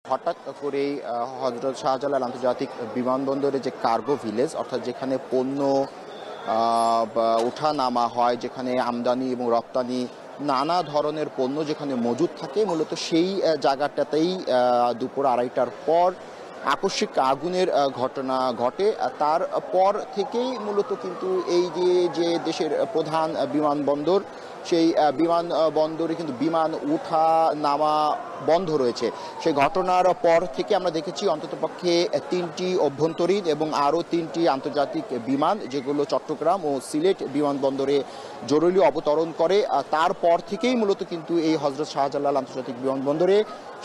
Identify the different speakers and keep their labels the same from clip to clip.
Speaker 1: হঠাৎ করেই হজরত শাহজালাল আন্তর্জাতিক বিমানবন্দরে যে কার্গো ভিলেজ অর্থাৎ যেখানে পণ্য ওঠা নামা হয়, যেখানে আমদানি এবং রপ্তানি নানা ধরনের পণ্য যেখানে মজুদ থাকে, মূলত সেই জায়গাটাতেই দুপুর 2:30টার পর আকস্মিক আগুনের ঘটনা ঘটে। তারপর থেকেই মূলত কিন্তু এই যে দেশের প্রধান বিমানবন্দর, সেই বিমানবন্দরে কিন্তু বিমান ওঠা নামা বন্ধ রয়েছে। সেই ঘটনার পর থেকে আমরা দেখেছি অন্ততপক্ষে 3টি অভ্যন্তরীণ এবং আরও 3টি আন্তর্জাতিক বিমান যেগুলো চট্টগ্রাম ও সিলেট বিমানবন্দরে জরুরি অবতরণ করে। তারপর থেকেই মূলত কিন্তু এই হজরত শাহজালাল আন্তর্জাতিক বিমানবন্দরে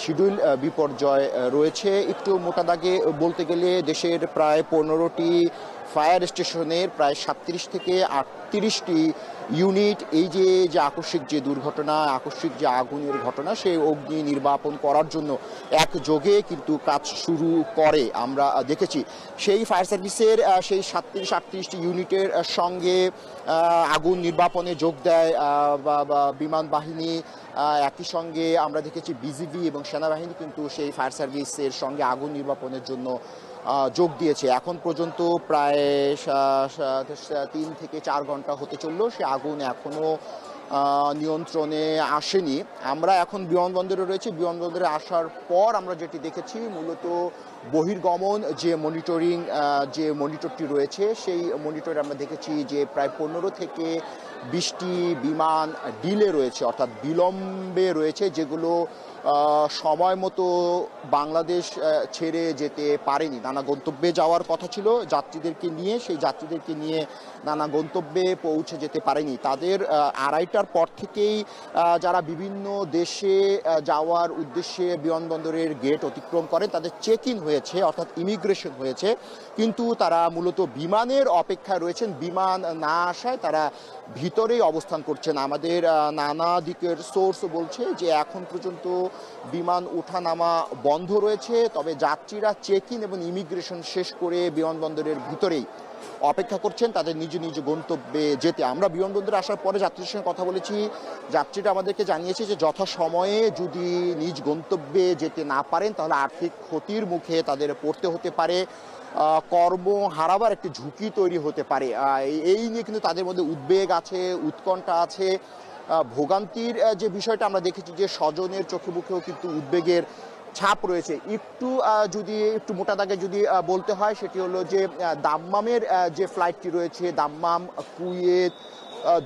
Speaker 1: শিডিউল বিপর্যয় রয়েছে। একটু মোটা দাগে বলতে গেলে দেশের প্রায় 15টি ফায়ার স্টেশনের প্রায় 37 থেকে 38টি ইউনিট এই যে আকস্মিক যে দুর্ঘটনা, আকস্মিক যে আগুনের ঘটনা, সেই অগ্নি নির্বাপন করার জন্য একযোগে কিন্তু কাজ শুরু করে আমরা দেখেছি। সেই ফায়ার সার্ভিসের সেই 37-38টি ইউনিটের সঙ্গে আগুন নির্বাপনে যোগ দেয় বিমান বাহিনী। একই সঙ্গে আমরা দেখেছি বিজিবি এবং সেনাবাহিনী কিন্তু সেই ফায়ার সার্ভিসের সঙ্গে আগুন নির্বাপনের জন্য যোগ দিয়েছে। এখন পর্যন্ত প্রায় 3 থেকে 4 ঘন্টা হতে চলল, সে আগুন এখনও নিয়ন্ত্রণে আসেনি। আমরা এখন বিমানবন্দরে রয়েছে। বিমানবন্দরে আসার পর আমরা যেটি দেখেছি, মূলত বহির্গমন যে মনিটরিং যে মনিটরটি রয়েছে, সেই মনিটরে আমরা দেখেছি যে প্রায় 15 থেকে 20টি বিমান ডিলে রয়েছে, অর্থাৎ বিলম্বে রয়েছে, যেগুলো সময় মতো বাংলাদেশ ছেড়ে যেতে পারেনি। নানা গন্তব্যে যাওয়ার কথা ছিল যাত্রীদেরকে নিয়ে, সেই যাত্রীদেরকে নিয়ে নানা গন্তব্যে পৌঁছে যেতে পারেনি। তাদের 2:30টার পর থেকেই যারা বিভিন্ন দেশে যাওয়ার উদ্দেশ্যে বিমানবন্দরের গেট অতিক্রম করেন, তাদের চেক ইন হয়েছে, অর্থাৎ ইমিগ্রেশন হয়েছে, কিন্তু তারা মূলত বিমানের অপেক্ষায় রয়েছেন। বিমান না আসায় তারা ভিতরেই অবস্থান করছেন। আমাদের নানা দিকের সোর্স বলছে যে এখন পর্যন্ত বিমান ওঠানামা বন্ধ রয়েছে, তবে যাত্রীরা চেক ইন এবং ইমিগ্রেশন শেষ করে বিমানবন্দরের ভিতরেই অপেক্ষা করছেন তাদের নিজ নিজ গন্তব্যে যেতে। আমরা বিমানবন্দরে আসার পরে যাত্রীদের সঙ্গে কথা বলেছি। যাত্রীরা আমাদেরকে জানিয়েছে যে যথাসময়ে যদি নিজ গন্তব্যে যেতে না পারেন তাহলে আর্থিক ক্ষতির মুখে তাদের পড়তে হতে পারে, কর্ম হারাবার একটি ঝুঁকি তৈরি হতে পারে। এই নিয়ে কিন্তু তাদের মধ্যে উদ্বেগ আছে, উৎকণ্ঠা আছে, ভোগান্তির যে বিষয়টা আমরা দেখেছি যে স্বজনের চোখে মুখেও কিন্তু উদ্বেগের ছাপ রয়েছে। একটু মোটা দাগে যদি বলতে হয়, সেটি হলো যে দাম্মামের যে ফ্লাইটটি রয়েছে, Dammam, Kuwait,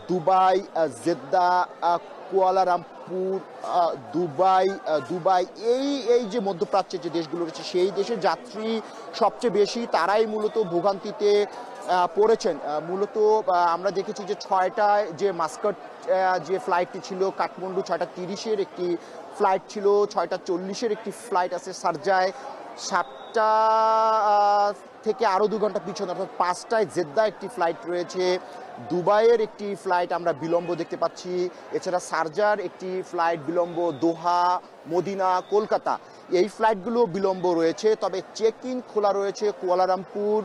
Speaker 1: Dubai, Jeddah, Kuala Lumpur, Dubai এই যে মধ্যপ্রাচ্যের যে দেশগুলো রয়েছে, সেই দেশের যাত্রী সবচেয়ে বেশি, তারাই মূলত ভোগান্তিতে পড়েছেন। মূলত আমরা দেখেছি যে 6টায় যে মাস্কাট যে ফ্লাইটটি ছিল, কাঠমান্ডু 6:30-এর একটি ফ্লাইট ছিল, 6:40-এর একটি ফ্লাইট আছে শারজায়, 7টা থেকে আরও 2 ঘন্টা পিছনে অর্থাৎ 5টায় জেদ্দা একটি ফ্লাইট রয়েছে, দুবাইয়ের একটি ফ্লাইট আমরা বিলম্ব দেখতে পাচ্ছি, এছাড়া শারজার একটি ফ্লাইট বিলম্ব, দোহা, মদিনা, কলকাতা এই ফ্লাইটগুলো বিলম্ব রয়েছে। তবে চেক ইন খোলা রয়েছে কুয়ালালামপুর,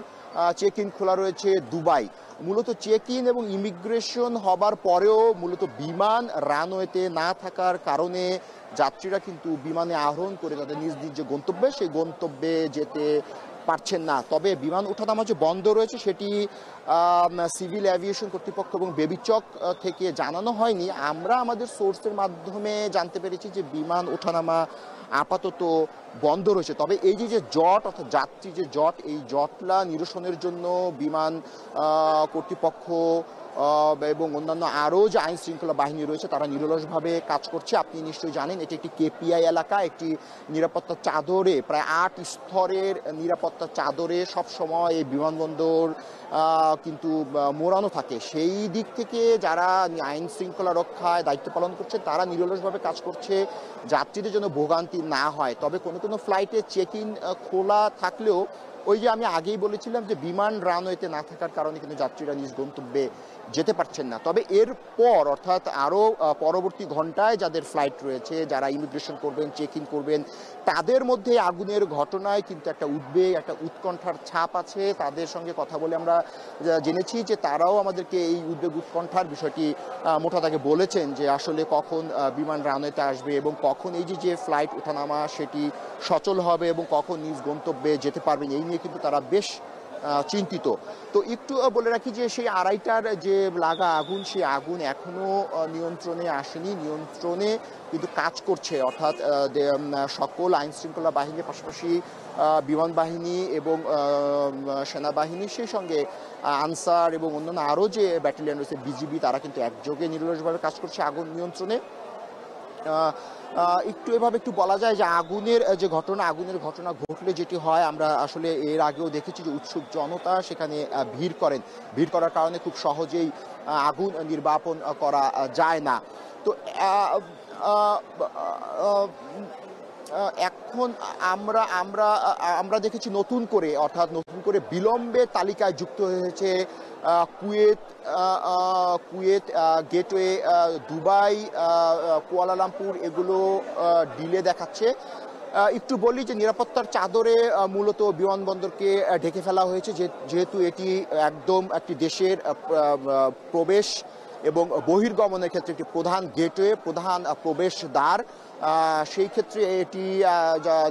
Speaker 1: চেক ইন খোলা রয়েছে দুবাই। মূলত চেক ইন এবং ইমিগ্রেশন হবার পরেও মূলত বিমান রানওয়েতে না থাকার কারণে যাত্রীরা কিন্তু বিমানে আরোহণ করে তাদের নিজ নিজ যে গন্তব্যে, সেই গন্তব্যে যেতে পারছেন না। তবে বিমান ওঠানামা যে বন্ধ রয়েছে সেটি সিভিল অ্যাভিয়েশন কর্তৃপক্ষ এবং বেবিচক থেকে জানানো হয়নি। আমরা আমাদের সোর্সের মাধ্যমে জানতে পেরেছি যে বিমান ওঠানামা আপাতত বন্ধ রয়েছে। তবে এই যে জট অর্থাৎ যাত্রী যে জট, এই জটলা নিরসনের জন্য বিমান কর্তৃপক্ষ এবং অন্যান্য আরও যে আইন শৃঙ্খলা বাহিনী রয়েছে তারা নিরলসভাবে কাজ করছে। আপনি নিশ্চয়ই জানেন এটি একটি কেপিআই এলাকা, একটি নিরাপত্তা চাদরে, প্রায় 8 স্তরের নিরাপত্তা চাদরে সবসময় এই বিমানবন্দর কিন্তু মোড়ানো থাকে। সেই দিক থেকে যারা আইন শৃঙ্খলা রক্ষায় দায়িত্ব পালন করছে তারা নিরলসভাবে কাজ করছে যাত্রীদের জন্য ভোগান্তি না হয়। তবে কোনো ফ্লাইটে চেক ইন খোলা থাকলেও ওই যে আমি আগেই বলেছিলাম যে বিমান রানওয়েতে না থাকার কারণে কিন্তু যাত্রীরা নিজ গন্তব্যে যেতে পারছেন না। তবে এরপর অর্থাৎ আরও পরবর্তী ঘন্টায় যাদের ফ্লাইট রয়েছে, যারা ইমিগ্রেশন করবেন, চেক ইন করবেন, তাদের মধ্যে আগুনের ঘটনায় কিন্তু একটা উদ্বেগ, একটা উৎকণ্ঠার ছাপ আছে। তাদের সঙ্গে কথা বলে আমরা জেনেছি যে তারাও আমাদেরকে এই উদ্বেগ উৎকণ্ঠার বিষয়টি মোটা দাগে বলেছেন যে আসলে কখন বিমান রানওয়েতে আসবে এবং কখন এই যে ফ্লাইট ওঠানামা সেটি সচল হবে এবং কখন নিজ গন্তব্যে যেতে পারবেন, এই নিয়ে কিন্তু তারা বেশ চিন্তিত। তো একটু বলে রাখি যে সেই আড়াইটার যে লাগা আগুন, সেই আগুন এখনো নিয়ন্ত্রণে আসেনি, নিয়ন্ত্রণে কিন্তু কাজ করছে। অর্থাৎ সকল আইন শৃঙ্খলা বাহিনীর পাশাপাশি বিমান বাহিনী এবং সেনাবাহিনী, সেই সঙ্গে আনসার এবং অন্যান্য আরও যে ব্যাটালিয়ন রয়েছে বিজিবি, তারা কিন্তু একযোগে নিরলসভাবে কাজ করছে আগুন নিয়ন্ত্রণে। একটু এভাবে একটু বলা যায় যে আগুনের ঘটনা ঘটলে যেটি হয়, আমরা আসলে এর আগেও দেখেছি যে উৎসুক জনতা সেখানে ভিড় করার কারণে খুব সহজেই আগুন নির্বাপন করা যায় না। তো এখন আমরা দেখেছি নতুন করে বিলম্বে তালিকায় যুক্ত হয়েছে কুয়েত, গেটওয়ে, দুবাই, কুয়ালালামপুর, এগুলো ডিলে দেখাচ্ছে। একটু বলি যে নিরাপত্তার চাদরে মূলত বিমানবন্দরকে ঢেকে ফেলা হয়েছে, যেহেতু এটি একদম একটি দেশের প্রবেশ এবং বহির্গমনের ক্ষেত্রে একটি প্রধান গেটওয়ে, প্রধান প্রবেশদ্বার। সেই ক্ষেত্রে এটি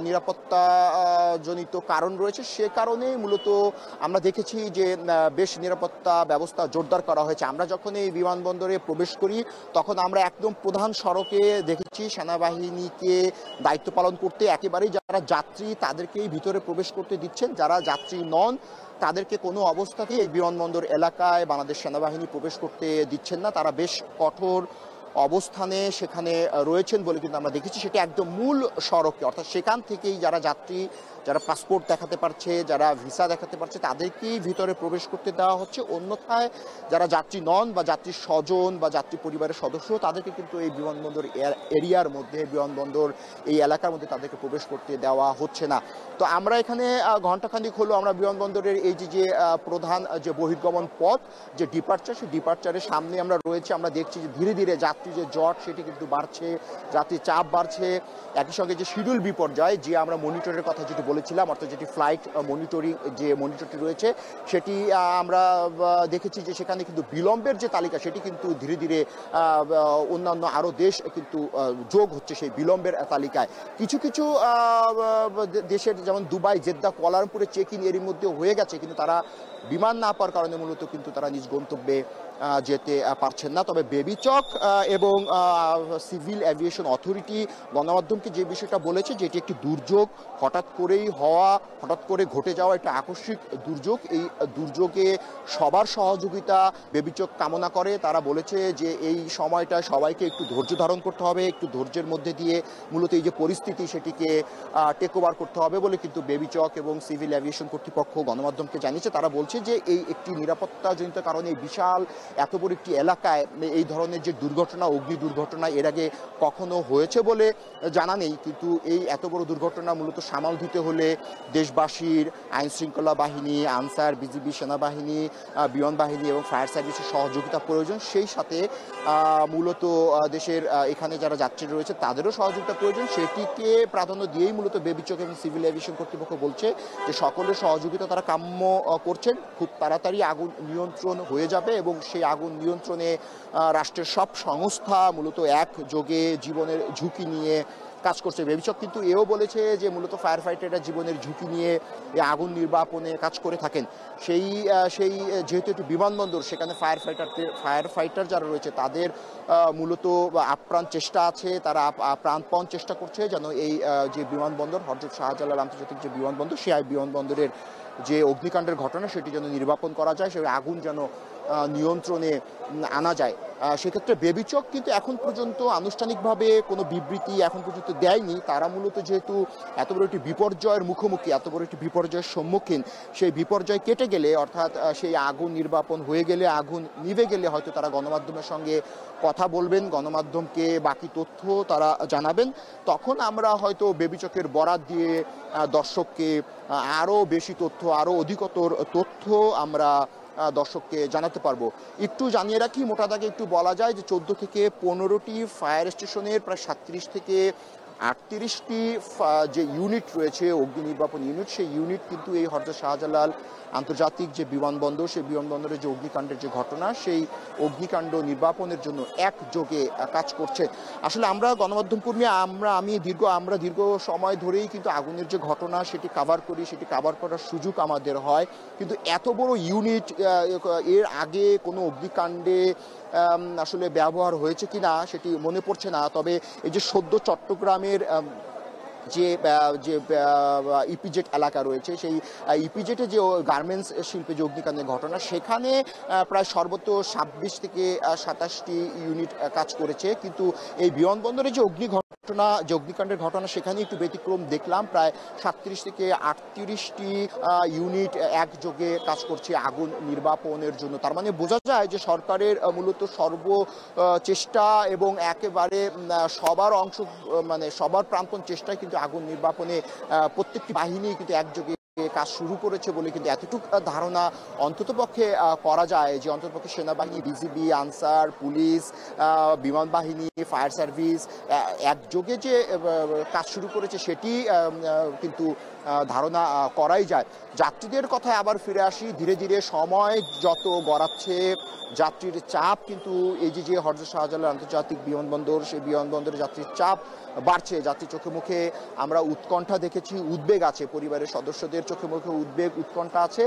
Speaker 1: নিরাপত্তাজনিত কারণ রয়েছে, সে কারণেই মূলত আমরা দেখেছি যে বেশ নিরাপত্তা ব্যবস্থা জোরদার করা হয়েছে। আমরা যখন এই বিমানবন্দরে প্রবেশ করি তখন আমরা একদম প্রধান সড়কে দেখেছি সেনাবাহিনীকে দায়িত্ব পালন করতে, একেবারেই যারা যাত্রী তাদেরকেই ভিতরে প্রবেশ করতে দিচ্ছেন, যারা যাত্রী নন তাদেরকে কোনো অবস্থাতেই এই বিমানবন্দর এলাকায় বাংলাদেশ সেনাবাহিনী প্রবেশ করতে দিচ্ছেন না। তারা বেশ কঠোর অবস্থানে সেখানে রয়েছেন বলে কিন্তু আমরা দেখেছি। সেটি একদম মূল সড়কে, অর্থাৎ সেখান থেকেই যারা যাত্রী, যারা পাসপোর্ট দেখাতে পারছে, যারা ভিসা দেখাতে পারছে, তাদেরকেই ভিতরে প্রবেশ করতে দেওয়া হচ্ছে। অন্যথায় যারা যাত্রী নন বা যাত্রীর স্বজন বা যাত্রী পরিবারের সদস্য, তাদেরকে কিন্তু এই বিমানবন্দর এরিয়ার মধ্যে, বিমানবন্দর এই এলাকার মধ্যে তাদেরকে প্রবেশ করতে দেওয়া হচ্ছে না। তো আমরা এখানে ঘণ্টাখানিক হলো আমরা বিমানবন্দরের এই যে প্রধান যে বহির্গমন পথ, যে ডিপার্চার, সেই ডিপার্চারের সামনে আমরা রয়েছে। আমরা দেখছি যে ধীরে ধীরে যাত্রী যে জট সেটি কিন্তু বাড়ছে, যাত্রীর চাপ বাড়ছে। একই সঙ্গে যে শিডিউল বিপর্যয়, যে আমরা মনিটরের কথা যেটি বলেছিলাম, অর্থাৎ যেটি ফ্লাইট মনিটরিং যে মনিটরটি রয়েছে, সেটি আমরা দেখেছি যে সেখানে কিন্তু বিলম্বের যে তালিকা সেটি কিন্তু ধীরে ধীরে অন্যান্য আরও দেশ কিন্তু যোগ হচ্ছে সেই বিলম্বের তালিকায়। কিছু কিছু দেশের যেমন দুবাই, জেদ্দা, কুয়ালালামপুরে চেক ইন এরই মধ্যে হয়ে গেছে, কিন্তু তারা বিমান না পাওয়ার কারণে মূলত কিন্তু তারা নিজ গন্তব্যে যেতে পারছেন না। তবে বেবিচক এবং সিভিল এভিয়েশন অথরিটি গণমাধ্যমকে যে বিষয়টা বলেছে যে এটি একটি দুর্যোগ, হঠাৎ করে ঘটে যাওয়া একটা আকস্মিক দুর্যোগ। এই দুর্যোগে সবার সহযোগিতা বেবিচক কামনা করে। তারা বলেছে যে এই সময়টা সবাইকে একটু ধৈর্য ধারণ করতে হবে, একটু ধৈর্যের মধ্যে দিয়ে মূলত এই যে পরিস্থিতি সেটিকে টেক ওভার করতে হবে বলে কিন্তু বেবিচক এবং সিভিল এভিয়েশন কর্তৃপক্ষ গণমাধ্যমকে জানিয়েছে। তারা বলছে যে এই একটি নিরাপত্তাজনিত কারণে এই বিশাল এত বড় একটি এলাকায় এই ধরনের যে দুর্ঘটনা, অগ্নি দুর্ঘটনা এর আগে কখনো হয়েছে বলে জানা নেই, কিন্তু এই এত বড় দুর্ঘটনা মূলত সামাল দিতে হলে দেশবাসীর, আইন শৃঙ্খলা বাহিনী, আনসার, বিজিবি, সেনাবাহিনী, বিমান বাহিনী এবং ফায়ার সার্ভিসের সহযোগিতা প্রয়োজন। সেই সাথে মূলত দেশের এখানে যারা যাত্রী রয়েছে তাদেরও সহযোগিতা প্রয়োজন। সেটিকে প্রাধান্য দিয়েই মূলত বেবিচক এবং সিভিল এভিয়েশন কর্তৃপক্ষ বলছে যে সকলের সহযোগিতা তারা কাম্য করছেন। খুব তাড়াতাড়ি আগুন নিয়ন্ত্রণ হয়ে যাবে এবং সেই আগুন নিয়ন্ত্রণে রাষ্ট্রের সব সংস্থা মূলত একযোগে জীবনের ঝুঁকি নিয়ে কাজ করছে। বেবিচক কিন্তু এও বলেছে যে মূলত ফায়ার ফাইটাররা জীবনের ঝুঁকি নিয়ে এই আগুন নির্বাপনে কাজ করে থাকেন। সেই যেহেতু একটি বিমানবন্দর, সেখানে ফায়ার ফাইটার যারা রয়েছে তাদের মূলত আপ্রাণ চেষ্টা আছে, তারা প্রাণপণ চেষ্টা করছে যেন এই যে বিমানবন্দর, হযরত শাহজালাল আন্তর্জাতিক যে বিমানবন্দর, সেই বিমানবন্দরের যে অগ্নিকাণ্ডের ঘটনা সেটি যেন নির্বাপন করা যায়, সেই আগুন যেন নিয়ন্ত্রণে আনা যায়। সেক্ষেত্রে বেবিচক কিন্তু এখন পর্যন্ত আনুষ্ঠানিকভাবে কোনো বিবৃতি এখন পর্যন্ত দেয়নি। তারা মূলত যেহেতু এত বড় একটি বিপর্যয়ের মুখোমুখি, এত বড় একটি বিপর্যয়ের সম্মুখীন, সেই বিপর্যয় কেটে গেলে অর্থাৎ সেই আগুন নির্বাপন হয়ে গেলে, আগুন নিভে গেলে হয়তো তারা গণমাধ্যমের সঙ্গে কথা বলবেন, গণমাধ্যমকে বাকি তথ্য তারা জানাবেন। তখন আমরা হয়তো বেবিচকের বরাত দিয়ে দর্শককে আরও বেশি তথ্য, আরও অধিকতর তথ্য আমরা দর্শককে জানাতে পারবো। একটু জানিয়ে রাখি, মোটা দাগে একটু বলা যায় যে 14 থেকে 15টি ফায়ার স্টেশনের প্রায় 37 থেকে 38টি যে ইউনিট রয়েছে, অগ্নি নির্বাপন ইউনিট, সেই ইউনিট কিন্তু এই হযরত শাহজালাল আন্তর্জাতিক যে বিমানবন্দর, সেই বিমানবন্দরের যে অগ্নিকাণ্ডের যে ঘটনা, সেই অগ্নিকাণ্ড নির্বাপনের জন্য একযোগে কাজ করছে। আসলে আমরা গণমাধ্যম কর্মী, আমরা দীর্ঘ সময় ধরেই কিন্তু আগুনের যে ঘটনা সেটি কাভার করি, সেটি কাভার করার সুযোগ আমাদের হয়, কিন্তু এত বড় ইউনিট এর আগে কোনো অগ্নিকাণ্ডে আসলে ব্যবহার হয়েছে কিনা সেটি মনে পড়ছে না। তবে এই যে সদ্য চট্টগ্রামের যে ইপিজেড এলাকা রয়েছে, সেই ইপিজেডে যে গার্মেন্টস শিল্পে যে অগ্নিকাণ্ডের ঘটনা, সেখানে প্রায় সর্বোচ্চ 26 থেকে 27টি ইউনিট কাজ করেছে। কিন্তু এই বিমানবন্দরে যে অগ্নিকাণ্ডের ঘটনা, সেখানে একটু ব্যতিক্রম দেখলাম। প্রায় 37 থেকে 38টি ইউনিট একযোগে কাজ করছে আগুন নির্বাপনের জন্য। তার মানে বোঝা যায় যে সরকারের মূলত চেষ্টা এবং একেবারে সবার প্রাণপণ চেষ্টায় কিন্তু আগুন নির্বাপনে প্রত্যেকটি বাহিনী কিন্তু একযোগে কাজ শুরু করেছে বলে কিন্তু এতটুকু ধারণা অন্ততপক্ষে করা যায় যে অন্ততপক্ষে সেনাবাহিনী, বিজিবি, আনসার, পুলিশ, বিমান বাহিনী, ফায়ার সার্ভিস একযোগে যে কাজ শুরু করেছে সেটি কিন্তু ধারণা করাই যায়। যাত্রীদের কথায় আবার ফিরে আসি, ধীরে ধীরে সময় যত গড়াচ্ছে, যাত্রীর চাপ কিন্তু এই যে হযরত শাহজালাল আন্তর্জাতিক বিমানবন্দর, সেই বিমানবন্দরে যাত্রীর চাপ বাড়ছে। যাত্রী চোখে মুখে আমরা উৎকণ্ঠা দেখেছি, উদ্বেগ আছে, পরিবারের সদস্যদের চোখে মুখে উদ্বেগ, উৎকণ্ঠা আছে।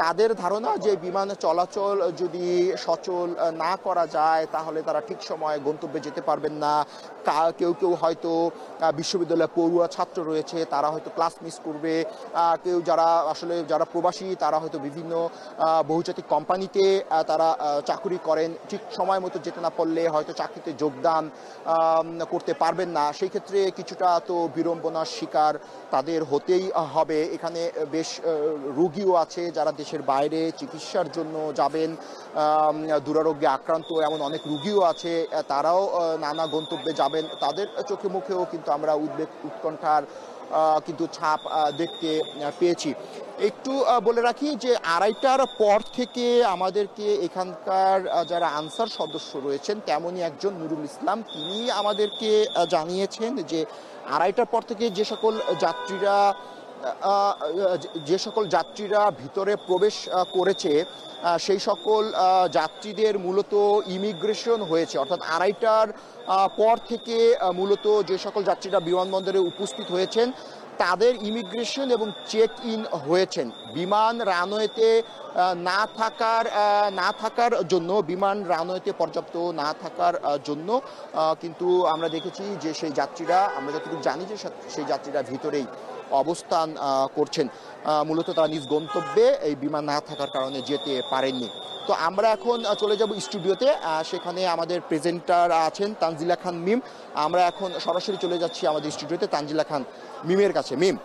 Speaker 1: তাদের ধারণা যে বিমান চলাচল যদি সচল না করা যায় তাহলে তারা ঠিক সময়ে গন্তব্যে যেতে পারবেন না। কেউ হয়তো বিশ্ববিদ্যালয়ে পড়ুয়া ছাত্র রয়েছে, তারা হয়তো ক্লাস মিস করবে। কেউ যারা প্রবাসী, তারা হয়তো বিভিন্ন বহুজাতিক কোম্পানিতে তারা চাকুরি করেন, ঠিক সময় মতো যেতে না পারলে হয়তো চাকরিতে যোগদান করতে পারবেন না। সেই ক্ষেত্রে কিছুটা তো বিড়ম্বনার শিকার তাদের হতেই হবে। এখানে বেশ রোগীও আছে যারা দেশের বাইরে চিকিৎসার জন্য যাবেন, দুরারোগ্যে আক্রান্ত এমন অনেক রোগীও আছে, তারাও নানা গন্তব্যে যাবেন। তাদের চোখে মুখেও কিন্তু আমরা উদ্বেগ, উৎকণ্ঠার কিন্তু ছাপ দেখতে পেয়েছি। একটু বলে রাখি যে 2:30টার পর থেকে আমাদেরকে এখানকার যারা আনসার সদস্য রয়েছেন, তেমনই একজন নুরুল ইসলাম, তিনি আমাদেরকে জানিয়েছেন যে 2:30টার পর থেকে যে সকল যাত্রীরা ভিতরে প্রবেশ করেছে, সেই সকল যাত্রীদের মূলত ইমিগ্রেশন হয়েছে। অর্থাৎ 2:30টার পর থেকে মূলত যে সকল যাত্রীরা বিমানবন্দরে উপস্থিত হয়েছেন তাদের ইমিগ্রেশন এবং চেক ইন হয়েছেন। বিমান রানওয়েতে না থাকার জন্য, বিমান রানওয়েতে পর্যাপ্ত না থাকার জন্য কিন্তু আমরা দেখেছি যে সেই যাত্রীরা, আমরা যতটুকু জানি যে সেই যাত্রীরা ভিতরেই অবস্থান করছেন। মূলত তারা নিজ গন্তব্যে এই বিমান না থাকার কারণে যেতে পারেননি। তো আমরা এখন চলে যাব স্টুডিওতে, সেখানে আমাদের প্রেজেন্টার আছেন তানজিলা খান মিম। আমরা এখন সরাসরি চলে যাচ্ছি আমাদের স্টুডিওতে তানজিলা খান মিমের কাছে। মিম,